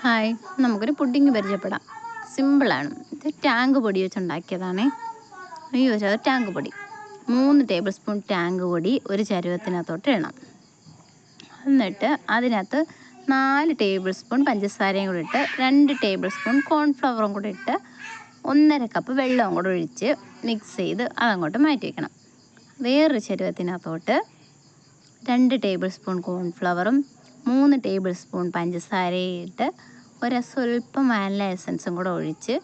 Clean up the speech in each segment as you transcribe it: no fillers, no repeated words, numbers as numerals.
Hi, നമുക്കൊരു pudding പരിചയപ്പെടാം. സിമ്പിളാണ്. ഇത് ടാങ്ക് പൊടി വെച്ചുണ്ടാക്കിയതാണേ. അയ്യോ അത് ടാങ്ക് പൊടി 3 ടേബിൾ സ്പൂൺ ടാങ്ക് പൊടി ഒരു ചരുവത്തിനകത്തോട്ട് ഇടണം. എന്നിട്ട് അതിനകത്ത് 4 ടേബിൾ സ്പൂൺ പഞ്ചസാരയും കൂടി ഇട്ട് 2 ടേബിൾ സ്പൂൺ കോൺഫ്ലവറും കൂടി ഇട്ട് 1.5 കപ്പ് വെള്ളവും കൂടെ ഒഴിച്ച് മിക്സ് ചെയ്ത് അതങ്ങോട്ട് മാറ്റി വയ്ക്കണം. വേറൊരു ചരുവത്തിനകത്തോട്ട് 2 ടേബിൾ സ്പൂൺ കോൺഫ്ലവറും 3 ടേബിൾ സ്പൂൺ പഞ്ചസാരയും ഇട്ട് സ്വല്പം വാനില എസൻസും കൂടെ ഒഴിച്ച്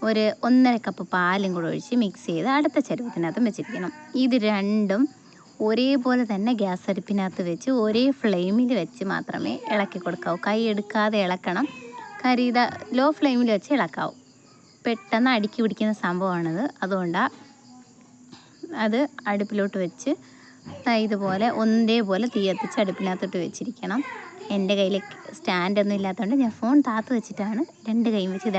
1.5 കപ്പ് പാലും കൂടെ ഒഴിച്ച് മിക്സ് ചെയ്ത് അടുത്ത ചരുവത്തിനകത്തും വെച്ചിരിക്കണം. ഇത് രണ്ടും ഒരേപോലെ തന്നെ ഗ്യാസ് അടുപ്പിനകത്ത് വെച്ച് ഒരേ ഫ്ലെയിമിൽ വെച്ച് മാത്രമേ ഇളക്കി കൊടുക്കാവൂ. കൈ എടുക്കാതെ ഇളക്കണം. ലോ ഫ്ലെയിമിൽ വെച്ച് ഇളക്കാവൂ. പെട്ടെന്ന് അടുക്കി പിടിക്കുന്ന സംഭവമാണിത്. അതുകൊണ്ടാണ് അത് അടുപ്പിലോട്ട് വെച്ച് ഇതുപോലെ ഒരേപോലെ തീ കത്തിച്ച് അടുപ്പിനകത്തോട്ട് വെച്ചിരിക്കണം. എൻ്റെ കയ്യിൽ സ്റ്റാൻഡൊന്നും ഇല്ലാത്തതുകൊണ്ട് ഞാൻ ഫോൺ താത്ത് വെച്ചിട്ടാണ് 2 കൈയും വെച്ച് ഇത്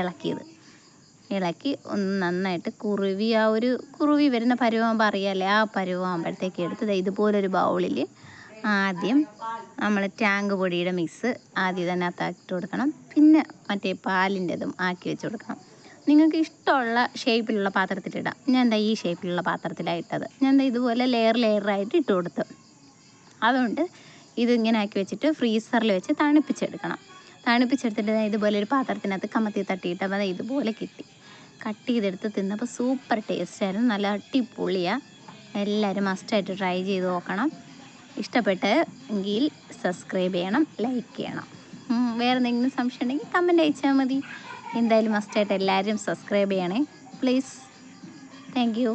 ഇളക്കി ഒന്ന് നന്നായിട്ട് കുറുവി വരുന്ന പരുവാകുമ്പോൾ അറിയാമല്ലേ, ആ പരുവാകുമ്പോഴത്തേക്ക് എടുത്ത് ഇതുപോലൊരു ബൗളിൽ ആദ്യം നമ്മൾ ടാങ്ക് പൊടിയുടെ മിക്സ് ആദ്യം ഇതിനകത്താക്കിയിട്ട് കൊടുക്കണം. പിന്നെ മറ്റേ പാലിൻ്റെതും ആക്കി വെച്ച് കൊടുക്കണം. നിങ്ങൾക്ക് ഇഷ്ടമുള്ള ഷേപ്പിലുള്ള പാത്രത്തിലിടാം. ഞാൻ ഈ ഷേപ്പിലുള്ള പാത്രത്തിലാണ് ഇട്ടത്. ഞാൻ ഇതുപോലെ ലെയറായിട്ട് ഇട്ട് കൊടുത്തു. അതുകൊണ്ട് ഇതിങ്ങനെ ആക്കി വെച്ചിട്ട് ഫ്രീസറിൽ വെച്ച് തണുപ്പിച്ചെടുത്തിട്ട് ഇതുപോലെ ഒരു പാത്രത്തിനകത്ത് കമത്തി തട്ടിയിട്ടപ്പോൾ ഇതുപോലെ കിട്ടി. കട്ട് ചെയ്തെടുത്ത് തിന്നപ്പോൾ സൂപ്പർ ടേസ്റ്റായിരുന്നു. നല്ല അടിപൊളിയാണ്. എല്ലാവരും മസ്റ്റായിട്ട് ട്രൈ ചെയ്ത് നോക്കണം. ഇഷ്ടപ്പെട്ടെങ്കിൽ സബ്സ്ക്രൈബ് ചെയ്യണം, ലൈക്ക് ചെയ്യണം. വേറെ എന്തെങ്കിലും സംശയം ഉണ്ടെങ്കിൽ കമൻറ്റ് അയച്ചാൽ മതി. എന്തായാലും മസ്റ്റായിട്ട് എല്ലാവരും സബ്സ്ക്രൈബ് ചെയ്യണേ പ്ലീസ്. Thank you.